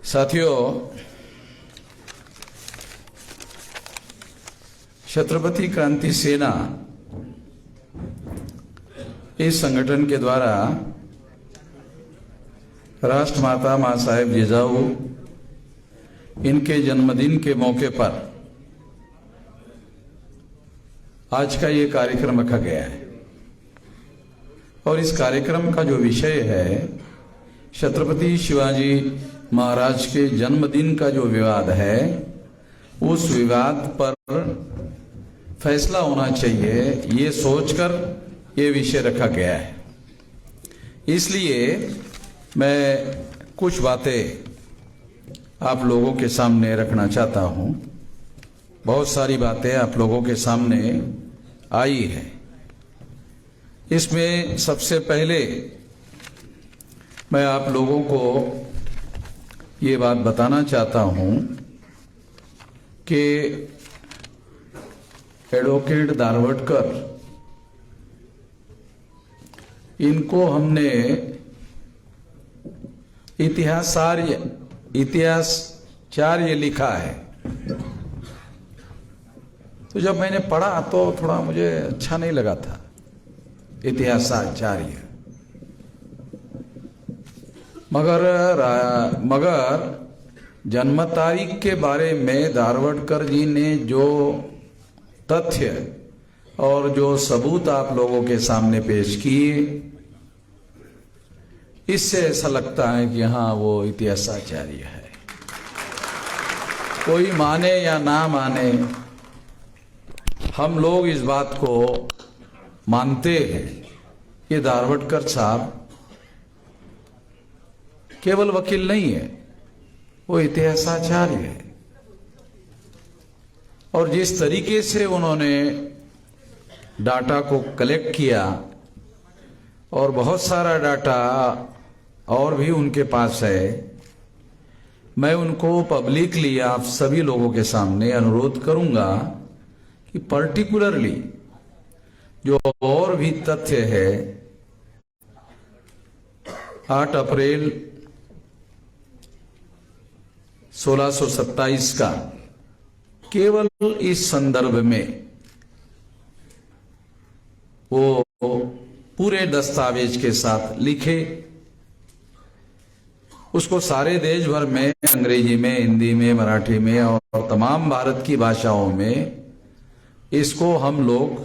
साथियों, छत्रपति क्रांति सेना इस संगठन के द्वारा राष्ट्रमाता मां साहेब जिजाऊ इनके जन्मदिन के मौके पर आज का ये कार्यक्रम रखा गया है। और इस कार्यक्रम का जो विषय है, छत्रपति शिवाजी महाराज के जन्मदिन का जो विवाद है, उस विवाद पर फैसला होना चाहिए, ये सोचकर ये विषय रखा गया है। इसलिए मैं कुछ बातें आप लोगों के सामने रखना चाहता हूं। बहुत सारी बातें आप लोगों के सामने आई है। इसमें सबसे पहले मैं आप लोगों को ये बात बताना चाहता हूं कि एडवोकेट दारवटकर, इनको हमने इतिहासाचार्य लिखा है। तो जब मैंने पढ़ा तो थोड़ा मुझे अच्छा नहीं लगा था, इतिहासाचार्य। मगर जन्म तारीख के बारे में दारवटकर जी ने जो तथ्य और जो सबूत आप लोगों के सामने पेश किए, इससे ऐसा लगता है कि हाँ, वो इतिहासाचार्य है। कोई माने या ना माने, हम लोग इस बात को मानते हैं कि दारवटकर साहब केवल वकील नहीं है, वो इतिहासाचार्य है। और जिस तरीके से उन्होंने डाटा को कलेक्ट किया, और बहुत सारा डाटा और भी उनके पास है, मैं उनको पब्लिकली आप सभी लोगों के सामने अनुरोध करूंगा कि पर्टिकुलरली जो और भी तथ्य है, 8 अप्रैल 1627 का, केवल इस संदर्भ में वो पूरे दस्तावेज के साथ लिखे, उसको सारे देश भर में, अंग्रेजी में, हिंदी में, मराठी में और तमाम भारत की भाषाओं में इसको हम लोग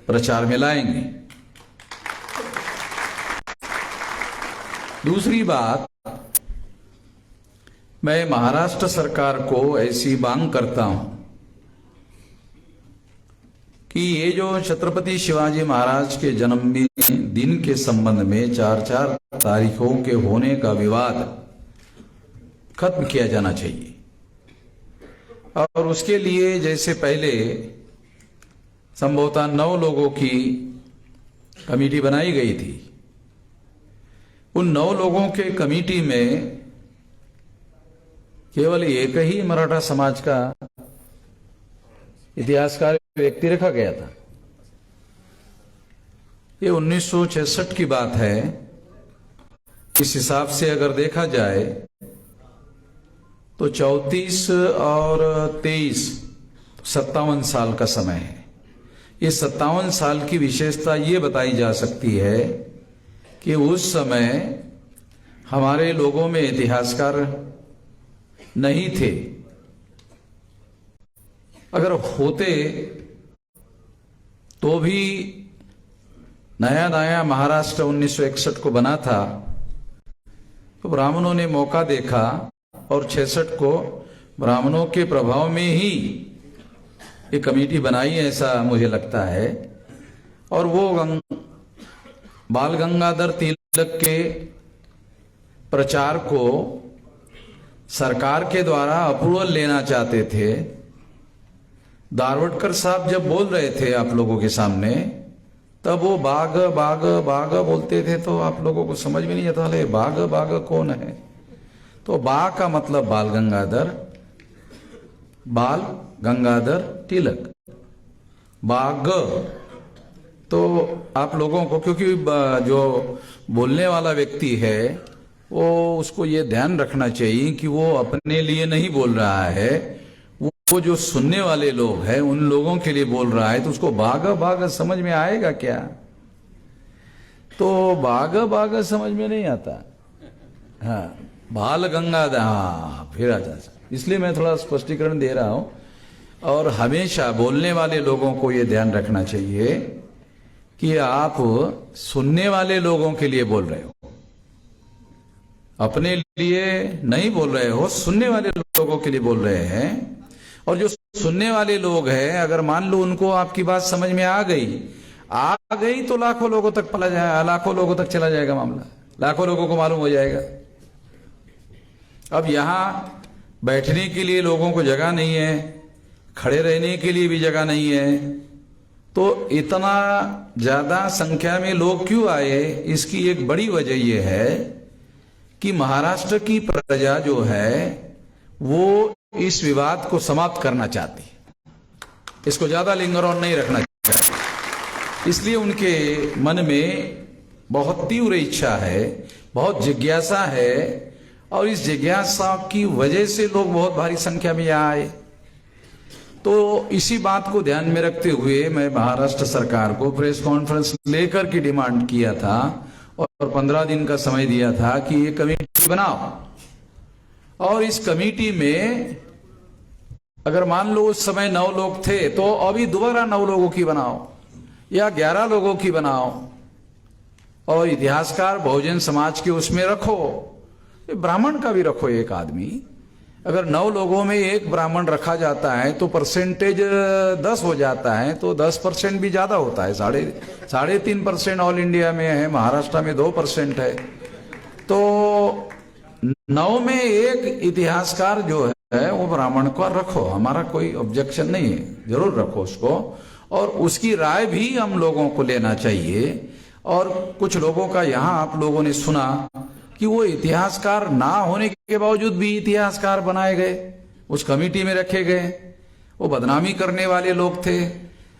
प्रचार में लाएंगे। दूसरी बात, मैं महाराष्ट्र सरकार को ऐसी मांग करता हूं कि ये जो छत्रपति शिवाजी महाराज के जन्मदिन के संबंध में 4-4 तारीखों के होने का विवाद खत्म किया जाना चाहिए। और उसके लिए जैसे पहले संभवतः 9 लोगों की कमेटी बनाई गई थी, उन 9 लोगों के कमेटी में केवल एक ही मराठा समाज का इतिहासकार व्यक्ति रखा गया था। ये 1966 की बात है। इस हिसाब से अगर देखा जाए तो 34 और 23 57 साल का समय है। इस 57 साल की विशेषता ये बताई जा सकती है कि उस समय हमारे लोगों में इतिहासकार नहीं थे। अगर होते तो भी नया नया महाराष्ट्र 1961 को बना था, तो ब्राह्मणों ने मौका देखा और 66 को ब्राह्मणों के प्रभाव में ही ये कमेटी बनाई, ऐसा मुझे लगता है। और वो बाल गंगाधर तिलक के प्रचार को सरकार के द्वारा अप्रूवल लेना चाहते थे। दारवटकर साहब जब बोल रहे थे आप लोगों के सामने, तब वो बाघ बाघ बाघ बोलते थे, तो आप लोगों को समझ में नहीं आता है बाघ बाघ कौन है। तो बाघ का मतलब बाल गंगाधर तिलक, बाघ। तो आप लोगों को, क्योंकि जो बोलने वाला व्यक्ति है वो उसको ये ध्यान रखना चाहिए कि वो अपने लिए नहीं बोल रहा है, वो जो सुनने वाले लोग हैं उन लोगों के लिए बोल रहा है। तो उसको भागा भागा समझ में आएगा क्या? तो भागा भागा समझ में नहीं आता। हाँ, बाल गंगाधर, हाँ फिर आ जाता। इसलिए मैं थोड़ा स्पष्टीकरण दे रहा हूं। और हमेशा बोलने वाले लोगों को यह ध्यान रखना चाहिए कि आप सुनने वाले लोगों के लिए बोल रहे हो, अपने लिए नहीं बोल रहे हो, सुनने वाले लोगों के लिए बोल रहे हैं। और जो सुनने वाले लोग हैं, अगर मान लो उनको आपकी बात समझ में आ गई तो लाखों लोगों तक पला जाए, लाखों लोगों तक चला जाएगा मामला, लाखों लोगों को मालूम हो जाएगा। अब यहां बैठने के लिए लोगों को जगह नहीं है, खड़े रहने के लिए भी जगह नहीं है, तो इतना ज्यादा संख्या में लोग क्यों आए? इसकी एक बड़ी वजह यह है कि महाराष्ट्र की प्रजा जो है वो इस विवाद को समाप्त करना चाहती है, इसको ज्यादा लिंगर ऑन नहीं रखना चाहती। इसलिए उनके मन में बहुत तीव्र इच्छा है, बहुत जिज्ञासा है, और इस जिज्ञासा की वजह से लोग बहुत भारी संख्या में यहाँ आए। तो इसी बात को ध्यान में रखते हुए मैं महाराष्ट्र सरकार को प्रेस कॉन्फ्रेंस लेकर के डिमांड किया था और 15 दिन का समय दिया था कि ये कमेटी बनाओ। और इस कमेटी में अगर मान लो उस समय 9 लोग थे तो अभी दोबारा 9 लोगों की बनाओ या 11 लोगों की बनाओ, और इतिहासकार बहुजन समाज के उसमें रखो, ब्राह्मण का भी रखो एक आदमी। अगर 9 लोगों में एक ब्राह्मण रखा जाता है तो परसेंटेज 10 हो जाता है, तो 10% भी ज्यादा होता है। 3.5% ऑल इंडिया में है, महाराष्ट्र में 2% है। तो 9 में एक इतिहासकार जो है वो ब्राह्मण को रखो, हमारा कोई ऑब्जेक्शन नहीं है, जरूर रखो उसको। और उसकी राय भी हम लोगों को लेना चाहिए। और कुछ लोगों का यहाँ आप लोगों ने सुना कि वो इतिहासकार ना होने के बावजूद भी इतिहासकार बनाए गए, उस कमेटी में रखे गए। वो बदनामी करने वाले लोग थे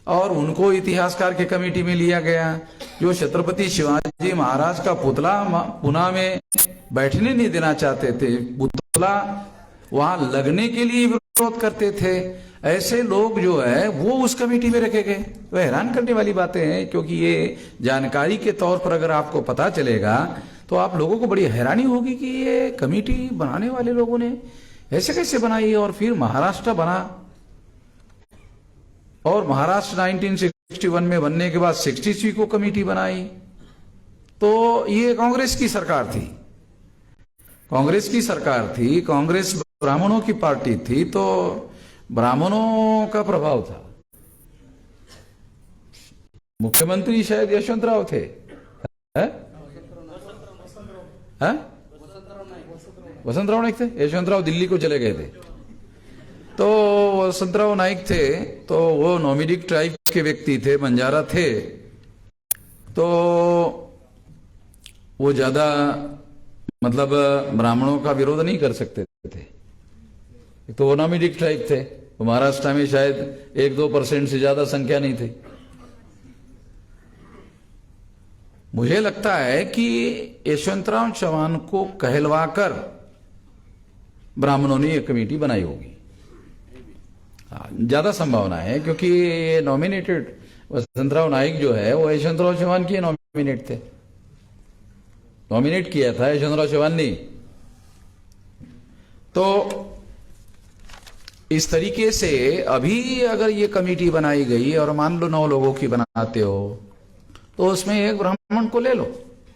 और उनको इतिहासकार के कमेटी में लिया गया। जो छत्रपति शिवाजी महाराज का पुतला पुणे में बैठने नहीं देना चाहते थे, पुतला वहां लगने के लिए विरोध करते थे, ऐसे लोग जो है वो उस कमेटी में रखे गए। तो हैरान करने वाली बातें हैं, क्योंकि ये जानकारी के तौर पर अगर आपको पता चलेगा तो आप लोगों को बड़ी हैरानी होगी कि ये कमेटी बनाने वाले लोगों ने ऐसे कैसे बनाई। और फिर महाराष्ट्र बना, और महाराष्ट्र 1961 में बनने के बाद 63 को कमेटी बनाई। तो ये कांग्रेस की सरकार थी, कांग्रेस की सरकार थी, कांग्रेस ब्राह्मणों की पार्टी थी, तो ब्राह्मणों का प्रभाव था। मुख्यमंत्री शायद यशवंतराव थे, वसंतराव नाइक थे। यशवंतराव दिल्ली को चले गए थे, तो वसंतराव नाइक थे। तो वो नोमिडिक ट्राइब के व्यक्ति थे, बंजारा थे, तो वो ज्यादा मतलब ब्राह्मणों का विरोध नहीं कर सकते थे। तो वो नोमिडिक ट्राइब थे, तो महाराष्ट्र में शायद 1-2% से ज्यादा संख्या नहीं थी। मुझे लगता है कि यशवंतराव चौहान को कहलवाकर ब्राह्मणों ने ये कमेटी बनाई होगी, ज्यादा संभावना है, क्योंकि ये नॉमिनेटेड वसंतराव नाइक जो है वो यशवंतराव चौहान के नॉमिनेट थे, नॉमिनेट किया था यशवंतराव चौहान ने। तो इस तरीके से अभी अगर ये कमेटी बनाई गई और मान लो 9 लोगों की बनाते हो तो उसमें एक ब्राह्मण को ले लो,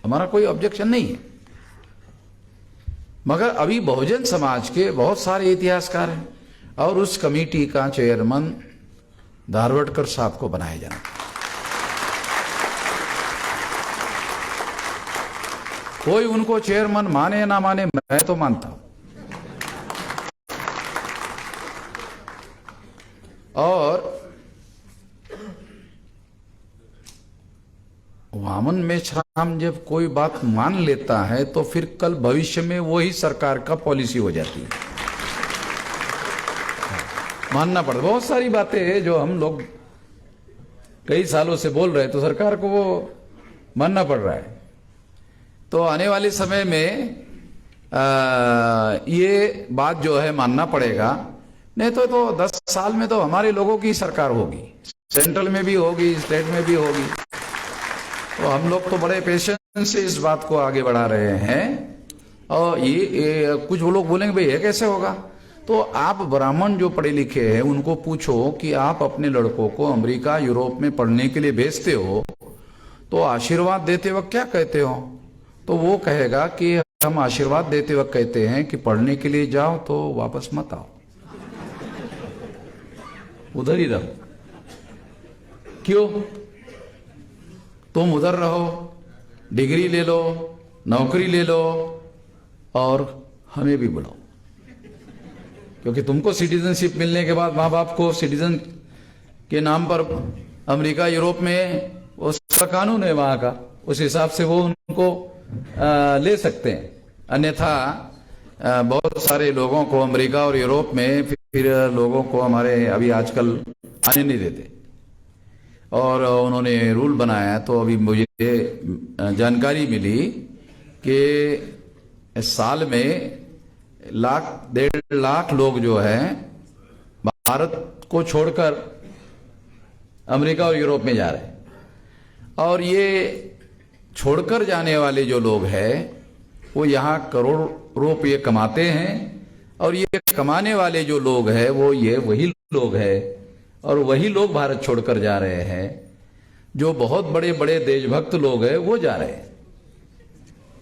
हमारा कोई ऑब्जेक्शन नहीं है। मगर अभी बहुजन समाज के बहुत सारे इतिहासकार हैं और उस कमेटी का चेयरमैन धारवडकर साहब को बनाया जाना। कोई उनको चेयरमैन माने ना माने, मैं तो मानता हूं। और वामन में छाम जब कोई बात मान लेता है तो फिर कल भविष्य में वही सरकार का पॉलिसी हो जाती है, मानना पड़ता। बहुत सारी बातें हैं जो हम लोग कई सालों से बोल रहे हैं, तो सरकार को वो मानना पड़ रहा है। तो आने वाले समय में ये बात जो है मानना पड़ेगा। नहीं तो 10 साल में तो हमारे लोगों की सरकार होगी, सेंट्रल में भी होगी, स्टेट में भी होगी। तो हम लोग तो बड़े पेशेंस से इस बात को आगे बढ़ा रहे हैं। और ये कुछ लोग बोलेंगे भाई ये कैसे होगा। तो आप ब्राह्मण जो पढ़े लिखे हैं उनको पूछो कि आप अपने लड़कों को अमेरिका यूरोप में पढ़ने के लिए भेजते हो तो आशीर्वाद देते वक्त क्या कहते हो। तो वो कहेगा कि हम आशीर्वाद देते वक्त कहते हैं कि पढ़ने के लिए जाओ तो वापस मत आओ, उधर ही रहो। क्यों? तुम उधर रहो, डिग्री ले लो, नौकरी ले लो और हमें भी बुलाओ, क्योंकि तुमको सिटीजनशिप मिलने के बाद माँ बाप को सिटीजन के नाम पर अमेरिका यूरोप में उसका कानून है वहां का, उस हिसाब से वो उनको ले सकते हैं। अन्यथा बहुत सारे लोगों को अमेरिका और यूरोप में फिर लोगों को हमारे अभी आजकल आने नहीं देते और उन्होंने रूल बनाया। तो अभी मुझे जानकारी मिली कि साल में 1.5 लाख लोग जो है भारत को छोड़कर अमेरिका और यूरोप में जा रहे हैं। और ये छोड़कर जाने वाले जो लोग हैं वो यहाँ करोड़ रुपये कमाते हैं और ये कमाने वाले जो लोग हैं वो ये वही लोग हैं और वही लोग भारत छोड़कर जा रहे हैं। जो बहुत बड़े बड़े देशभक्त लोग हैं वो जा रहे हैं,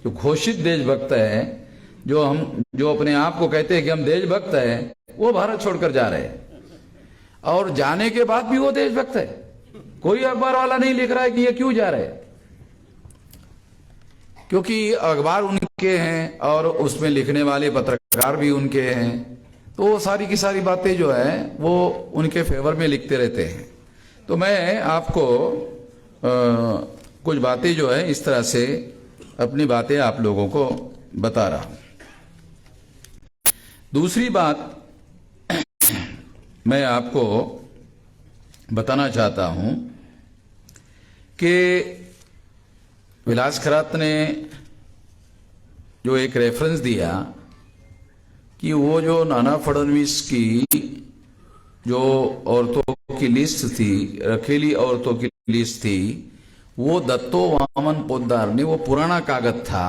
जो घोषित देशभक्त हैं, जो अपने आप को कहते हैं कि हम देशभक्त हैं, वो भारत छोड़कर जा रहे हैं। और जाने के बाद भी वो देशभक्त है। कोई अखबार वाला नहीं लिख रहा है कि ये क्यों जा रहे हैं, क्योंकि अखबार उनके हैं और उसमें लिखने वाले पत्रकार भी उनके हैं। तो वो सारी की सारी बातें जो है वो उनके फेवर में लिखते रहते हैं। तो मैं आपको कुछ बातें जो है इस तरह से अपनी बातें आप लोगों को बता रहा हूं। दूसरी बात मैं आपको बताना चाहता हूं कि विलास खरात ने जो एक रेफरेंस दिया कि वो जो नाना फडणवीस की जो औरतों की लिस्ट थी, रखेली औरतों की लिस्ट थी, वो दत्तो वामन पोद्दार ने, वो पुराना कागज था,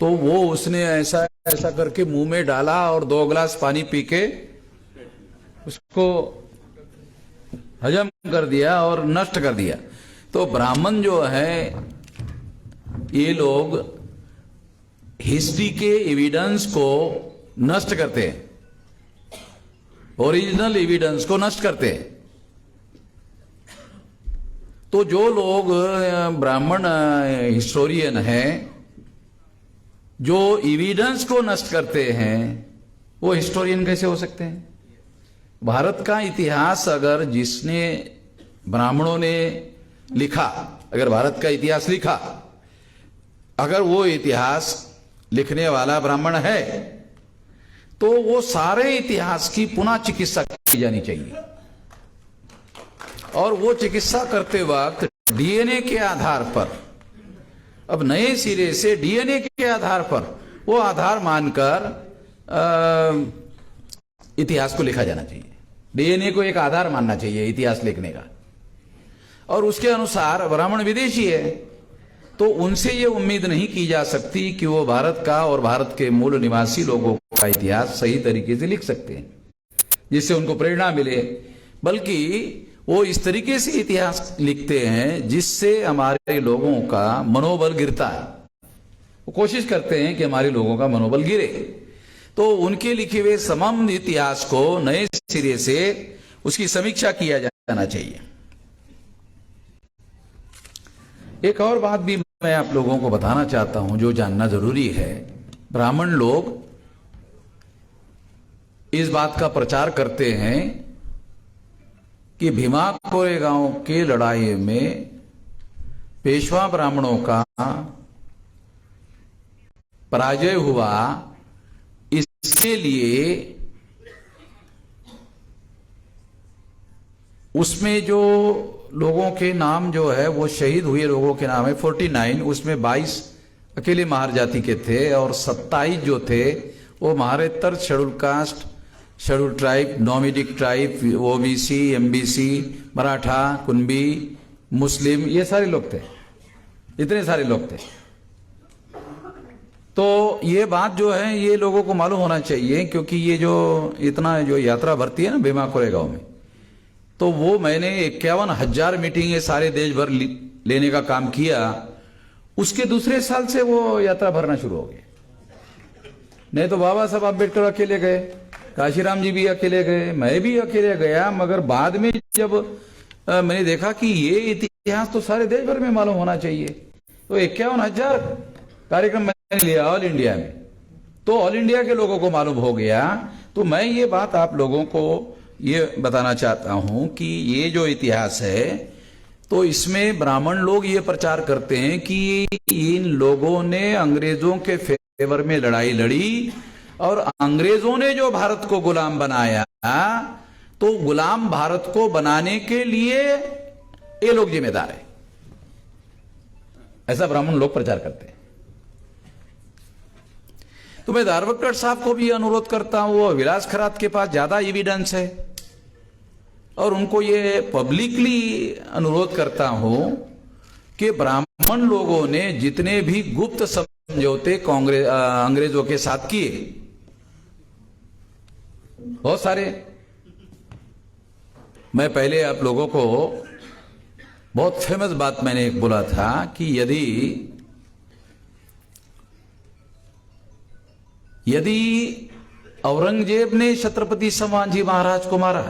तो वो उसने ऐसा ऐसा करके मुंह में डाला और 2 गिलास पानी पी के उसको हजम कर दिया और नष्ट कर दिया। तो ब्राह्मण जो है ये लोग हिस्ट्री के एविडेंस को नष्ट करते हैं, ओरिजिनल एविडेंस को नष्ट करते हैं। तो जो लोग ब्राह्मण हिस्टोरियन हैं जो एविडेंस को नष्ट करते हैं वो हिस्टोरियन कैसे हो सकते हैं? भारत का इतिहास अगर जिसने ब्राह्मणों ने लिखा, अगर भारत का इतिहास लिखा, अगर वो इतिहास लिखने वाला ब्राह्मण है तो वो सारे इतिहास की पुनः चिकित्सा की जानी चाहिए। और वो चिकित्सा करते वक्त डीएनए के आधार पर, अब नए सिरे से डीएनए के आधार पर वो आधार मानकर इतिहास को लिखा जाना चाहिए। डीएनए को एक आधार मानना चाहिए इतिहास लिखने का। और उसके अनुसार ब्राह्मण विदेशी है तो उनसे ये उम्मीद नहीं की जा सकती कि वो भारत का और भारत के मूल निवासी लोगों का इतिहास सही तरीके से लिख सकते हैं जिससे उनको प्रेरणा मिले, बल्कि वो इस तरीके से इतिहास लिखते हैं जिससे हमारे लोगों का मनोबल गिरता है। वो कोशिश करते हैं कि हमारे लोगों का मनोबल गिरे। तो उनके लिखे हुए समम इतिहास को नए सिरे से उसकी समीक्षा किया जाना चाहिए। एक और बात भी मैं आप लोगों को बताना चाहता हूं जो जानना जरूरी है। ब्राह्मण लोग इस बात का प्रचार करते हैं कि भीमा कोरेगांव के लड़ाई में पेशवा ब्राह्मणों का पराजय हुआ, इसके लिए उसमें जो लोगों के नाम जो है वो शहीद हुए लोगों के नाम है 49, उसमें 22 अकेले महार जाति के थे और 27 जो थे वो महारेतर, schedule caste, schedule tribe, nomadic tribe, OBC, MBC, Maratha, Kunbi, Muslim, ये सारे लोग थे, इतने सारे लोग थे। तो ये बात जो है ये लोगों को मालूम होना चाहिए, क्योंकि ये जो इतना जो यात्रा भरती है ना भीमा कोरेगांव में, तो वो मैंने 51,000 मीटिंगें सारे देश भर लेने का काम किया। उसके दूसरे साल से वो यात्रा भरना शुरू हो गई। नहीं तो बाबा साहब अम्बेडकर अकेले गए, काशीराम जी भी अकेले गए, मैं भी अकेले गया, मगर बाद में जब मैंने देखा कि ये इतिहास तो सारे देश भर में मालूम होना चाहिए, तो 51,000 कार्यक्रम मैंने लिया ऑल इंडिया में, तो ऑल इंडिया के लोगों को मालूम हो गया। तो मैं ये बात आप लोगों को ये बताना चाहता हूं कि ये जो इतिहास है, तो इसमें ब्राह्मण लोग ये प्रचार करते हैं कि इन लोगों ने अंग्रेजों के फेवर में लड़ाई लड़ी और अंग्रेजों ने जो भारत को गुलाम बनाया, तो गुलाम भारत को बनाने के लिए ये लोग जिम्मेदार है, ऐसा ब्राह्मण लोग प्रचार करते हैं। तो मैं धारवक्कड़ साहब को भी अनुरोध करता हूं, वो विलास खरात के पास ज्यादा एविडेंस है, और उनको ये पब्लिकली अनुरोध करता हूं कि ब्राह्मण लोगों ने जितने भी गुप्त समझौते अंग्रेजों के साथ किए, बहुत सारे, मैं पहले आप लोगों को बहुत फेमस बात मैंने एक बोला था कि यदि औरंगजेब ने छत्रपति संभाजी महाराज को मारा,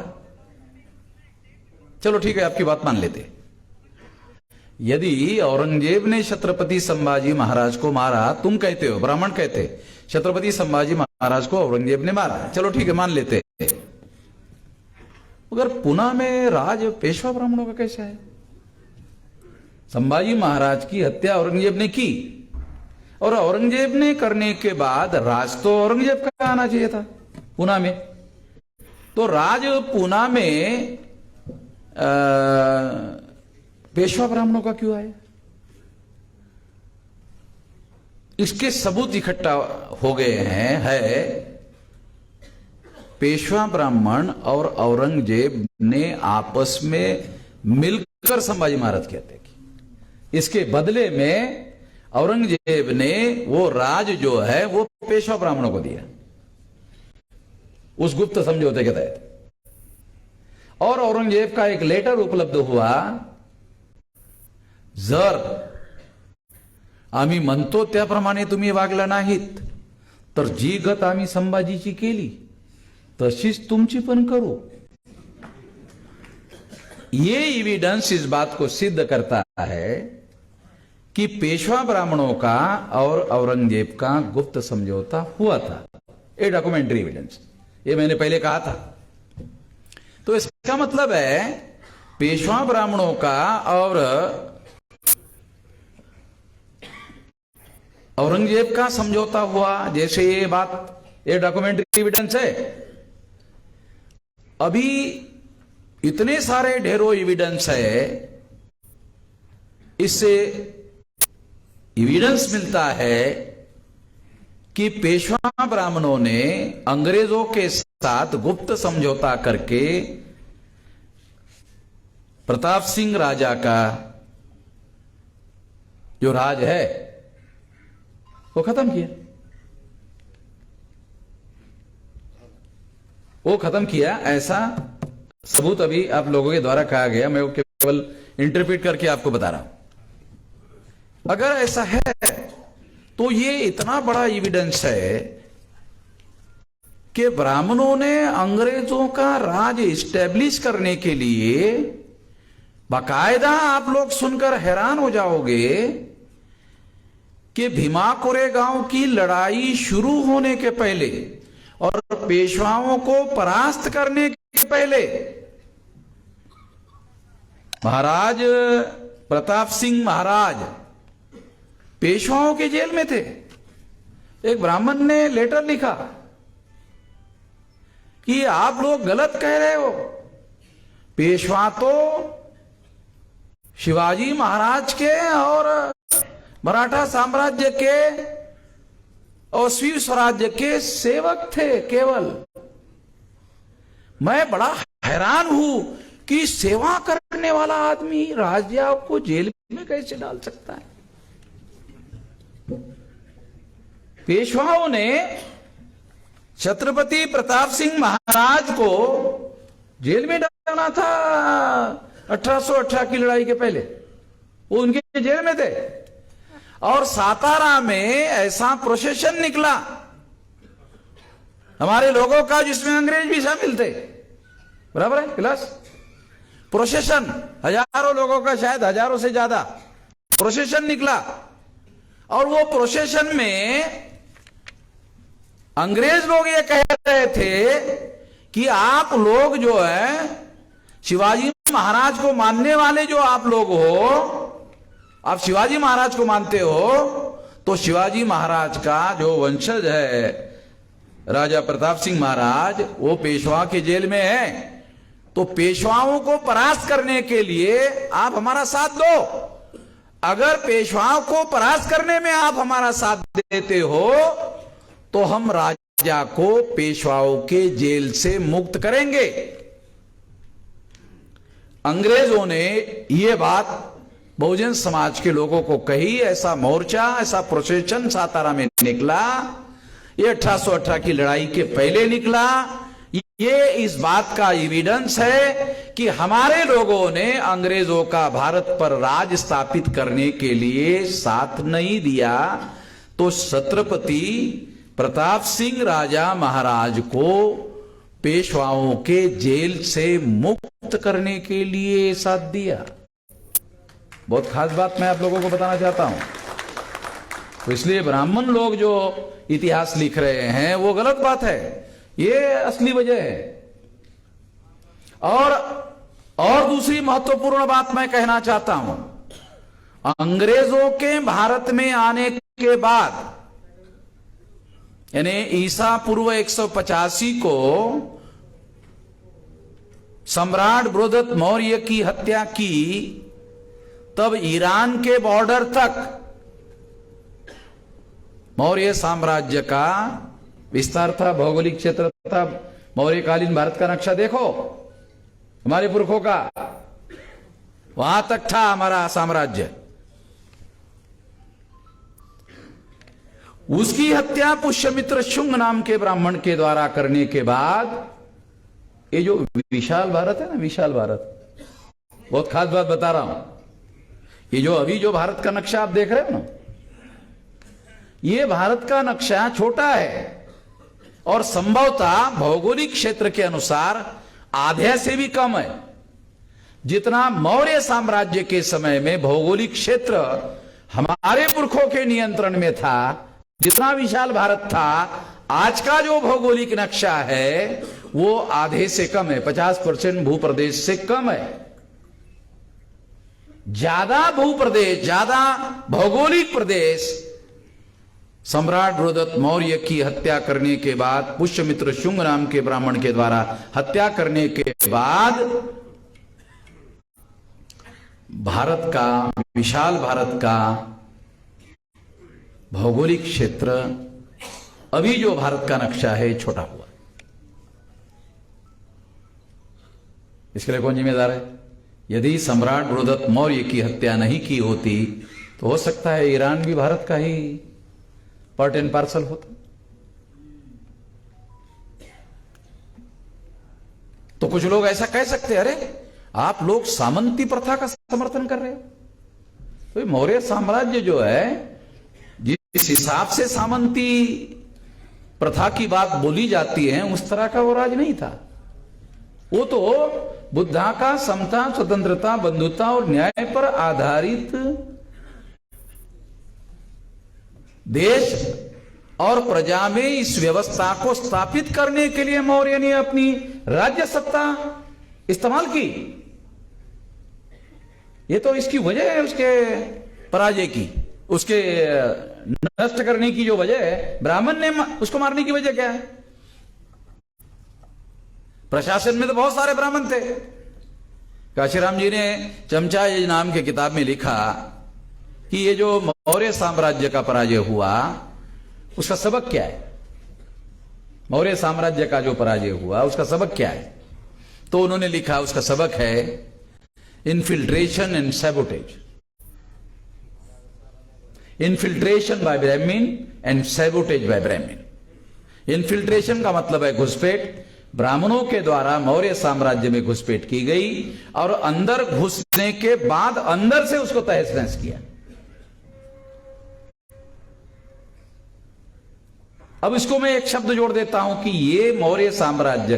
चलो ठीक है आपकी बात मान लेते, यदि औरंगजेब ने छत्रपति संभाजी महाराज को मारा, तुम कहते हो, ब्राह्मण कहते छत्रपति संभाजी महाराज को औरंगजेब ने मारा, चलो ठीक है मान लेते, मगर पुणे में राज पेशवा ब्राह्मणों का कैसा है? संभाजी महाराज की हत्या औरंगजेब ने की, और औरंगजेब ने करने के बाद राज तो औरंगजेब का आना चाहिए था पुणे में, तो राज पुणे में पेशवा ब्राह्मणों का क्यों आया? इसके सबूत इकट्ठा हो गए हैं। है पेशवा ब्राह्मण और औरंगजेब ने आपस में मिलकर संभाजी महाराज की हत्या की। इसके बदले में औरंगजेब ने वो राज जो है वो पेशवा ब्राह्मणों को दिया उस गुप्त समझौते के तहत। और औरंगजेब का एक लेटर उपलब्ध हुआ, जर आम्ही म्हणतो त्याप्रमाणे तुम्ही वागला नाहीत तर जी गत आम्ही संभाजीची केली तशीच तुमची पण करू। ये एविडेंस इस बात को सिद्ध करता है कि पेशवा ब्राह्मणों का और औरंगजेब का गुप्त समझौता हुआ था। ये डॉक्यूमेंट्री एविडेंस, ये मैंने पहले कहा था। तो इसका मतलब है पेशवा ब्राह्मणों का और औरंगजेब का समझौता हुआ, जैसे ये बात, ये डॉक्यूमेंट्री एविडेंस है। अभी इतने सारे ढेरों एविडेंस है, इससे एविडेंस मिलता है कि पेशवा ब्राह्मणों ने अंग्रेजों के साथ गुप्त समझौता करके प्रताप सिंह राजा का जो राज है वो खत्म किया। वो खत्म किया, ऐसा सबूत अभी आप लोगों के द्वारा कहा गया, मैं वो केवल इंटरप्रेट करके आपको बता रहा हूं। अगर ऐसा है तो ये इतना बड़ा एविडेंस है कि ब्राह्मणों ने अंग्रेजों का राज इस्टेब्लिश करने के लिए, बाकायदा आप लोग सुनकर हैरान हो जाओगे कि भीमा कोरेगांव की लड़ाई शुरू होने के पहले और पेशवाओं को परास्त करने के पहले महाराज प्रताप सिंह महाराज पेशवाओं के जेल में थे। एक ब्राह्मण ने लेटर लिखा कि आप लोग गलत कह रहे हो, पेशवा तो शिवाजी महाराज के और मराठा साम्राज्य के और स्वीय स्वराज्य के सेवक थे केवल। मैं बड़ा हैरान हूं कि सेवा करने वाला आदमी राजा को जेल में कैसे डाल सकता है। पेशवाओं ने छत्रपति प्रताप सिंह महाराज को जेल में डाला था 1818 की लड़ाई के पहले, वो उनके जेल में थे। और सातारा में ऐसा प्रोसेशन निकला हमारे लोगों का जिसमें अंग्रेज भी शामिल थे, बराबर है क्लास। प्रोसेशन हजारों लोगों का, शायद हजारों से ज्यादा प्रोसेशन निकला। और वो प्रोसेशन में अंग्रेज लोग ये कह रहे थे कि आप लोग जो है शिवाजी महाराज को मानने वाले जो आप लोग हो, आप शिवाजी महाराज को मानते हो, तो शिवाजी महाराज का जो वंशज है राजा प्रताप सिंह महाराज, वो पेशवा के जेल में है। तो पेशवाओं को परास्त करने के लिए आप हमारा साथ दो। अगर पेशवाओं को परास्त करने में आप हमारा साथ देते हो तो हम राजा को पेशवाओं के जेल से मुक्त करेंगे। अंग्रेजों ने यह बात बहुजन समाज के लोगों को कही। ऐसा मोर्चा, ऐसा प्रोसेशन सातारा में निकला। ये 1818 की लड़ाई के पहले निकला। ये इस बात का एविडेंस है कि हमारे लोगों ने अंग्रेजों का भारत पर राज स्थापित करने के लिए साथ नहीं दिया। तो छत्रपति प्रताप सिंह राजा महाराज को पेशवाओं के जेल से मुक्त करने के लिए साथ दिया। बहुत खास बात मैं आप लोगों को बताना चाहता हूं। तो इसलिए ब्राह्मण लोग जो इतिहास लिख रहे हैं वो गलत बात है, ये असली वजह है। और दूसरी महत्वपूर्ण बात मैं कहना चाहता हूं, अंग्रेजों के भारत में आने के बाद यानी ईसा पूर्व 185 को सम्राट बृहदत्त मौर्य की हत्या की, तब ईरान के बॉर्डर तक मौर्य साम्राज्य का विस्तार था, भौगोलिक क्षेत्र था। मौर्यकालीन भारत का नक्शा देखो हमारे पुरखों का, वहां तक था हमारा साम्राज्य। उसकी हत्या पुष्यमित्र शुंग नाम के ब्राह्मण के द्वारा करने के बाद ये जो विशाल भारत है ना, विशाल भारत, बहुत खास बात बता रहा हूं। ये जो अभी जो भारत का नक्शा आप देख रहे हो ना, ये भारत का नक्शा छोटा है और संभवतः भौगोलिक क्षेत्र के अनुसार आधे से भी कम है। जितना मौर्य साम्राज्य के समय में भौगोलिक क्षेत्र हमारे पुरखों के नियंत्रण में था, जितना विशाल भारत था, आज का जो भौगोलिक नक्शा है वो आधे से कम है, 50% भूप्रदेश से कम है। ज्यादा भूप्रदेश, ज्यादा भौगोलिक प्रदेश सम्राट बृहदत्त मौर्य की हत्या करने के बाद, पुष्यमित्र शुंग नाम के ब्राह्मण के द्वारा हत्या करने के बाद, भारत का, विशाल भारत का भौगोलिक क्षेत्र अभी जो भारत का नक्शा है छोटा हुआ। इसके लिए कौन जिम्मेदार है? यदि सम्राट बृहदत्त मौर्य की हत्या नहीं की होती तो हो सकता है ईरान भी भारत का ही पार्ट एंड पार्सल होता। तो कुछ लोग ऐसा कह सकते हैं, अरे आप लोग सामंती प्रथा का समर्थन कर रहे हो। तो मौर्य साम्राज्य जो है, जिस हिसाब से सामंती प्रथा की बात बोली जाती है, उस तरह का वो राज नहीं था। वो तो बुद्धा का समता, स्वतंत्रता, बंधुता और न्याय पर आधारित देश और प्रजा में इस व्यवस्था को स्थापित करने के लिए मौर्य ने अपनी राज्य सत्ता इस्तेमाल की। ये तो इसकी वजह है उसके पराजय की, उसके नष्ट करने की जो वजह है। ब्राह्मण ने उसको मारने की वजह क्या है? प्रशासन में तो बहुत सारे ब्राह्मण थे। काशीराम जी ने चमचा नाम के किताब में लिखा कि ये जो मौर्य साम्राज्य का पराजय हुआ उसका सबक क्या है। मौर्य साम्राज्य का जो पराजय हुआ उसका सबक क्या है। तो उन्होंने लिखा उसका सबक है infiltration and sabotage. Infiltration by Brahmin and sabotage by Brahmin. Infiltration का मतलब है घुसपैठ, ब्राह्मणों के द्वारा मौर्य साम्राज्य में घुसपैठ की गई और अंदर घुसने के बाद अंदर से उसको तहस नहस किया। अब इसको मैं एक शब्द जोड़ देता हूं कि ये मौर्य साम्राज्य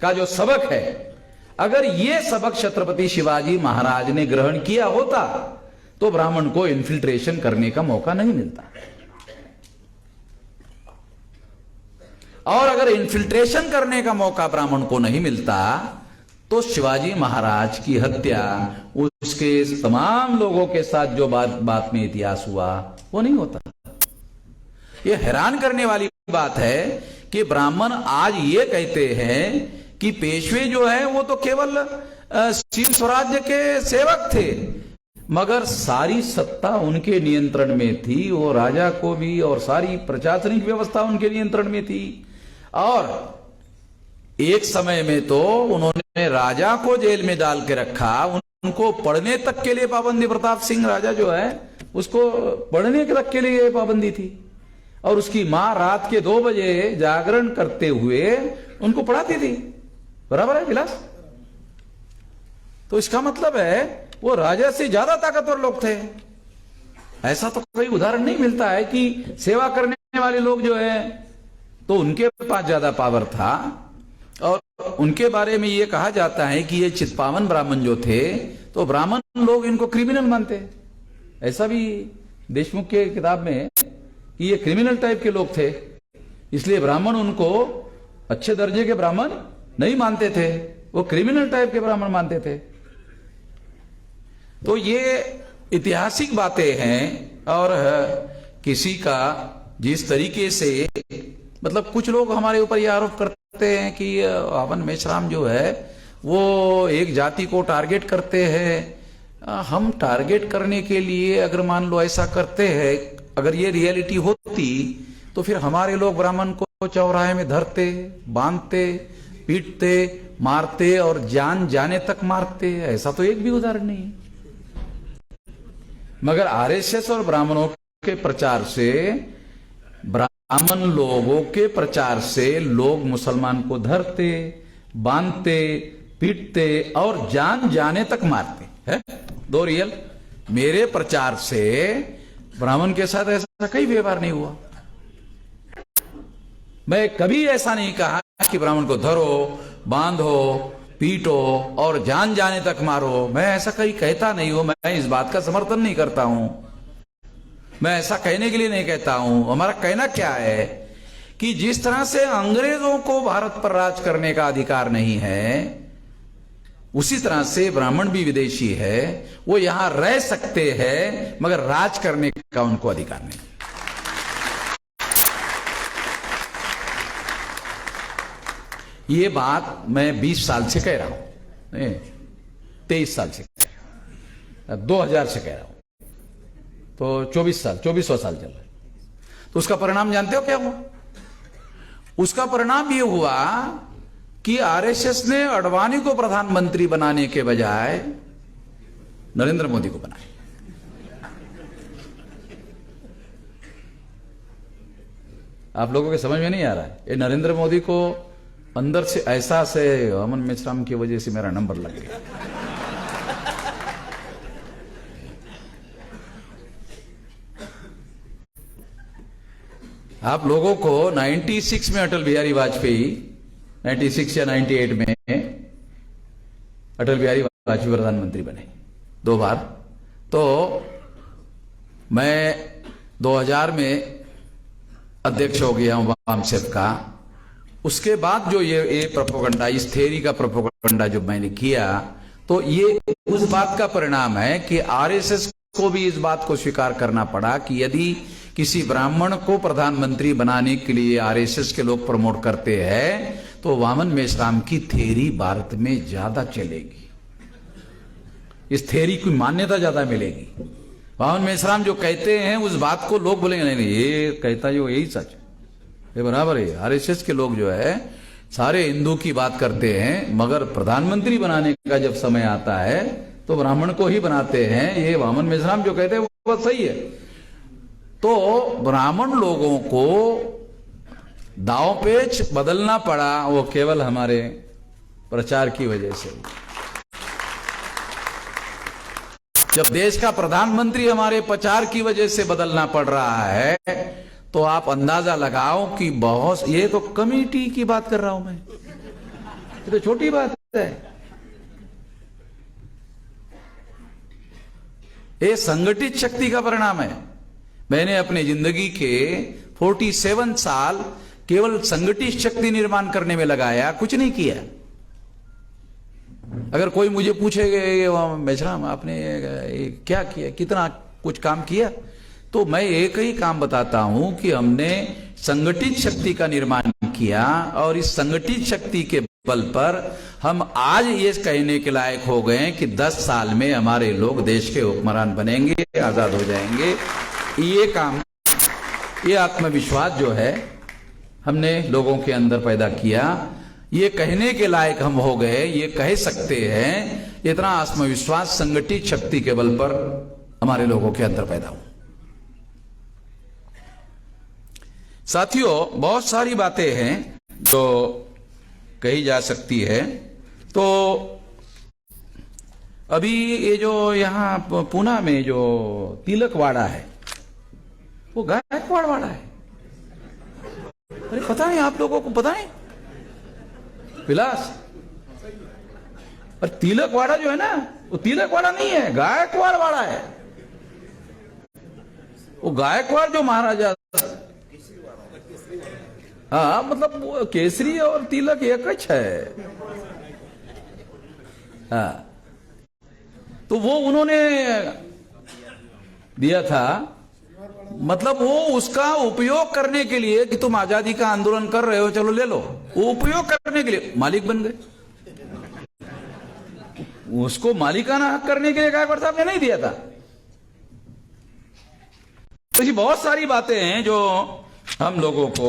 का जो सबक है, अगर ये सबक छत्रपति शिवाजी महाराज ने ग्रहण किया होता तो ब्राह्मण को इन्फिल्ट्रेशन करने का मौका नहीं मिलता। और अगर इन्फिल्ट्रेशन करने का मौका ब्राह्मण को नहीं मिलता तो शिवाजी महाराज की हत्या उसके तमाम लोगों के साथ जो बात में इतिहास हुआ वो नहीं होता। ये हैरान करने वाली बात है कि ब्राह्मण आज ये कहते हैं कि पेशवे जो है वो तो केवल शील स्वराज्य के सेवक थे, मगर सारी सत्ता उनके नियंत्रण में थी, वो राजा को भी और सारी प्रशासनिक व्यवस्था उनके नियंत्रण में थी। और एक समय में तो उन्होंने राजा को जेल में डाल के रखा, उनको पढ़ने तक के लिए पाबंदी, प्रताप सिंह राजा जो है उसको पढ़ने तक के लिए पाबंदी थी और उसकी मां रात के 2 बजे जागरण करते हुए उनको पढ़ाती थी। बराबर है विलास? तो इसका मतलब है वो राजा से ज्यादा ताकतवर लोग थे। ऐसा तो कोई उदाहरण नहीं मिलता है कि सेवा करने वाले लोग जो है तो उनके पास ज्यादा पावर था। और उनके बारे में ये कहा जाता है कि ये चित्पावन ब्राह्मण जो थे तो ब्राह्मण लोग इनको क्रिमिनल मानते। ऐसा भी देशमुख के किताब में कि ये क्रिमिनल टाइप के लोग थे, इसलिए ब्राह्मण उनको अच्छे दर्जे के ब्राह्मण नहीं मानते थे, वो क्रिमिनल टाइप के ब्राह्मण मानते थे। तो ये ऐतिहासिक बातें हैं। और किसी का जिस तरीके से मतलब कुछ लोग हमारे ऊपर ये आरोप करते हैं कि वामन मेश्राम जो है वो एक जाति को टारगेट करते हैं। हम टारगेट करने के लिए अगर मान लो ऐसा करते हैं, अगर ये रियलिटी होती तो फिर हमारे लोग ब्राह्मण को चौराहे में धरते, बांधते, पीटते, मारते और जान जाने तक मारते। ऐसा तो एक भी उदाहरण नहीं। मगर आरएसएस और ब्राह्मणों के प्रचार से, ब्राह्मण लोगों के प्रचार से लोग मुसलमान को धरते, बांधते, पीटते और जान जाने तक मारते हैं। दो रियल। मेरे प्रचार से ब्राह्मण के साथ ऐसा कई व्यवहार नहीं हुआ। मैं कभी ऐसा नहीं कहा कि ब्राह्मण को धरो, बांधो, पीटो और जान जाने तक मारो। मैं ऐसा कहीं कहता नहीं हूं। मैं इस बात का समर्थन नहीं करता हूं। मैं ऐसा कहने के लिए नहीं कहता हूं। हमारा कहना क्या है कि जिस तरह से अंग्रेजों को भारत पर राज करने का अधिकार नहीं है, उसी तरह से ब्राह्मण भी विदेशी है, वो यहां रह सकते हैं मगर राज करने का उनको अधिकार नहीं। ये बात मैं 20 साल से कह रहा हूं, 23 साल से कह रहा हूं, 2000 से कह रहा हूं, तो 24वां साल चल रहा है। तो उसका परिणाम जानते हो क्या हुआ? उसका परिणाम यह हुआ कि आरएसएस ने अडवाणी को प्रधानमंत्री बनाने के बजाय नरेंद्र मोदी को बनाया। आप लोगों के समझ में नहीं आ रहा है। ये नरेंद्र मोदी को अंदर से ऐसा से वामन मेश्राम की वजह से मेरा नंबर लग गया। आप लोगों को 96 में अटल बिहारी वाजपेयी, 96 या 98 में अटल बिहारी वाजपेयी प्रधानमंत्री बने 2 बार। तो मैं 2000 में अध्यक्ष हो गया हूं वामसेप का। उसके बाद जो ये प्रोपोगंडा, इस थ्योरी का प्रोपोगंडा जो मैंने किया, तो ये उस बात का परिणाम है कि आरएसएस को भी इस बात को स्वीकार करना पड़ा कि यदि किसी ब्राह्मण को प्रधानमंत्री बनाने के लिए आरएसएस के लोग प्रमोट करते हैं तो वामन मेश्राम की थ्योरी भारत में ज्यादा चलेगी, इस थ्योरी की मान्यता ज्यादा मिलेगी। वामन मेश्राम जो कहते हैं उस बात को लोग बोलेंगे नहीं नहीं ये कहता जो यही सच है, ये बराबर है। आरएसएस के लोग जो है सारे हिंदू की बात करते हैं, मगर प्रधानमंत्री बनाने का जब समय आता है तो ब्राह्मण को ही बनाते हैं। ये वामन मेश्राम जो कहते हैं वो बात सही है। तो ब्राह्मण लोगों को दांव पेच बदलना पड़ा वो केवल हमारे प्रचार की वजह से। जब देश का प्रधानमंत्री हमारे प्रचार की वजह से बदलना पड़ रहा है तो आप अंदाजा लगाओ कि बहुत, ये तो कमेटी की बात कर रहा हूं मैं, ये तो छोटी बात है। ये संगठित शक्ति का परिणाम है। मैंने अपनी जिंदगी के 47 साल केवल संगठित शक्ति निर्माण करने में लगाया, कुछ नहीं किया। अगर कोई मुझे पूछेगा मेश्राम आपने क्या किया, कितना कुछ काम किया, तो मैं एक ही काम बताता हूं कि हमने संगठित शक्ति का निर्माण किया और इस संगठित शक्ति के बल पर हम आज ये कहने के लायक हो गए कि 10 साल में हमारे लोग देश के हुक्मरान बनेंगे, आजाद हो जाएंगे। ये काम, ये आत्मविश्वास जो है हमने लोगों के अंदर पैदा किया, ये कहने के लायक हम हो गए, ये कह सकते हैं। इतना आत्मविश्वास संगठित शक्ति के बल पर हमारे लोगों के अंदर पैदा हुआ। साथियों, बहुत सारी बातें हैं जो कही जा सकती है। तो अभी ये जो यहां पूना में जो तिलकवाड़ा है वो गायकवाड़ वाड़ा है। अरे पता नहीं, आप लोगों को पता नहीं विलास? और तिलकवाड़ा जो है ना वो तिलकवाड़ा नहीं है, गायकवाड़ वाड़ा है। वो गायकवाड़ जो महाराजा, हाँ मतलब वो केसरी और तिलक एक है। हाँ तो वो उन्होंने दिया था, मतलब वो उसका उपयोग करने के लिए कि तुम आजादी का आंदोलन कर रहे हो, चलो ले लो, वो उपयोग करने के लिए मालिक बन गए। उसको मालिकाना हक करने के लिए गायकवाड़ साहब ने नहीं दिया था। तो ये बहुत सारी बातें हैं जो हम लोगों को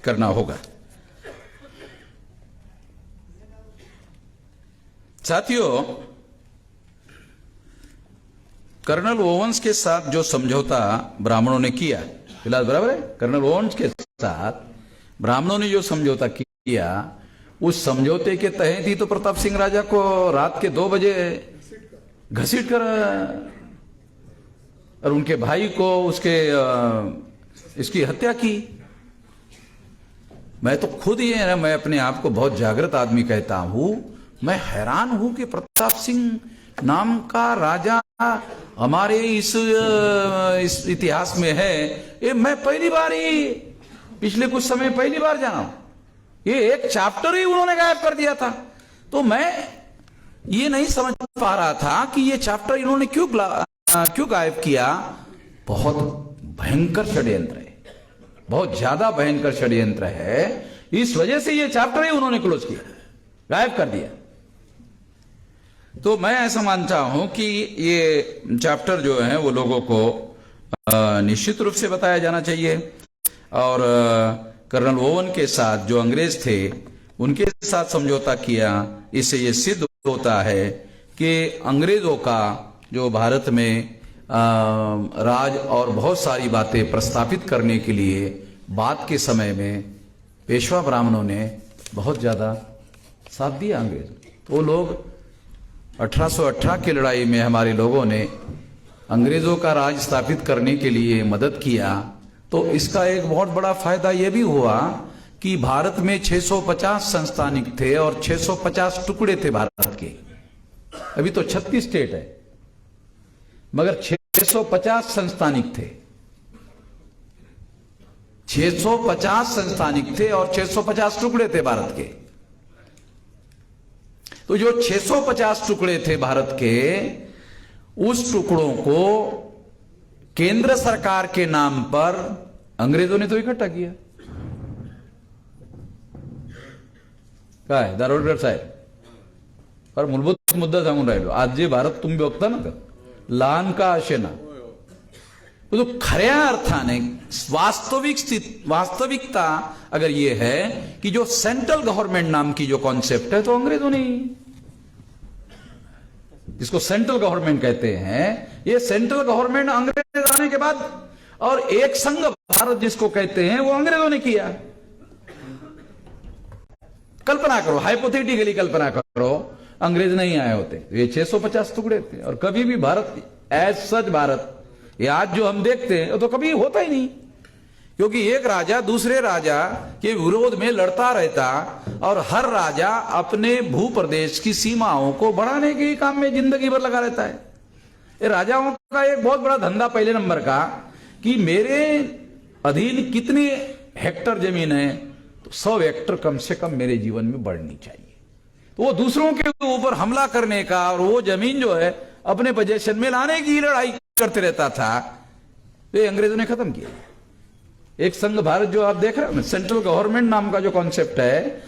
करना होगा। साथियों, कर्नल ओवेंस के साथ जो समझौता ब्राह्मणों ने किया, फिलहाल बराबर है, कर्नल ओवेंस के साथ ब्राह्मणों ने जो समझौता किया, उस समझौते के तहत ही तो प्रताप सिंह राजा को रात के 2 बजे घसीट कर और उनके भाई को उसके इसकी हत्या की। मैं तो खुद ये, मैं अपने आप को बहुत जागृत आदमी कहता हूं। मैं हैरान हूं कि प्रताप सिंह नाम का राजा हमारे इस इतिहास में है। ये मैं पहली बार ही, पिछले कुछ समय पहली बार जाना हूं। ये एक चैप्टर ही उन्होंने गायब कर दिया था। तो मैं ये नहीं समझ पा रहा था कि ये चैप्टर इन्होंने क्यों गायब किया। बहुत भयंकर षड्यंत्र है, बहुत ज्यादा भयंकर षड्यंत्र है। इस वजह से ये चैप्टर ही उन्होंने क्लोज किया, गायब कर दिया। तो मैं ऐसा मानता हूं कि ये चैप्टर जो है वो लोगों को निश्चित रूप से बताया जाना चाहिए। और कर्नल ओवन के साथ जो अंग्रेज थे उनके साथ समझौता किया, इससे ये सिद्ध होता है कि अंग्रेजों का जो भारत में राज और बहुत सारी बातें प्रस्तापित करने के लिए बाद के समय में पेशवा ब्राह्मणों ने बहुत ज्यादा साथ दिया अंग्रेज। तो वो लोग 1818 की लड़ाई में हमारे लोगों ने अंग्रेजों का राज स्थापित करने के लिए मदद किया। तो इसका एक बहुत बड़ा फायदा यह भी हुआ कि भारत में 650 संस्थानिक थे और 650 टुकड़े थे भारत के। अभी तो 36 स्टेट है, मगर 650 संस्थानिक थे। 650 संस्थानिक थे और 650 टुकड़े थे भारत के। तो जो 650 टुकड़े थे भारत के, उस टुकड़ों को केंद्र सरकार के नाम पर अंग्रेजों ने तो इकट्ठा किया। क्या है दारोडकर साहब, और मूलभूत मुद्दा सांगून राहिलो. आज जे भारत तुम्ही बघता ना, लहान का असेना, तो खऱ्या अर्थाने वास्तविकता अगर ये है कि जो सेंट्रल गवर्नमेंट नाम की जो कॉन्सेप्ट है, तो अंग्रेजों ने, जिसको सेंट्रल गवर्नमेंट कहते हैं, ये सेंट्रल गवर्नमेंट अंग्रेज आने के बाद, और एक संघ भारत जिसको कहते हैं, वो अंग्रेजों ने किया. कल्पना करो, हाइपोथेटिकली कल्पना करो, अंग्रेज नहीं आए होते तो ये 650 टुकड़े थे, और कभी भी भारत एज सच, भारत ये आज जो हम देखते हैं तो कभी होता ही नहीं, क्योंकि एक राजा दूसरे राजा के विरोध में लड़ता रहता, और हर राजा अपने भूप्रदेश की सीमाओं को बढ़ाने के काम में जिंदगी भर लगा रहता है. ये राजाओं का एक बहुत बड़ा धंधा पहले नंबर का, कि मेरे अधीन कितने हेक्टर जमीन है, तो 100 हेक्टर कम से कम मेरे जीवन में बढ़नी चाहिए. तो वो दूसरों के ऊपर हमला करने का और वो जमीन जो है अपने पोजीशन में लाने की लड़ाई करते रहता था. तो ये अंग्रेजों ने खत्म किया. एक संघ भारत जो आप देख रहे हो ना, सेंट्रल गवर्नमेंट नाम का जो कॉन्सेप्ट है,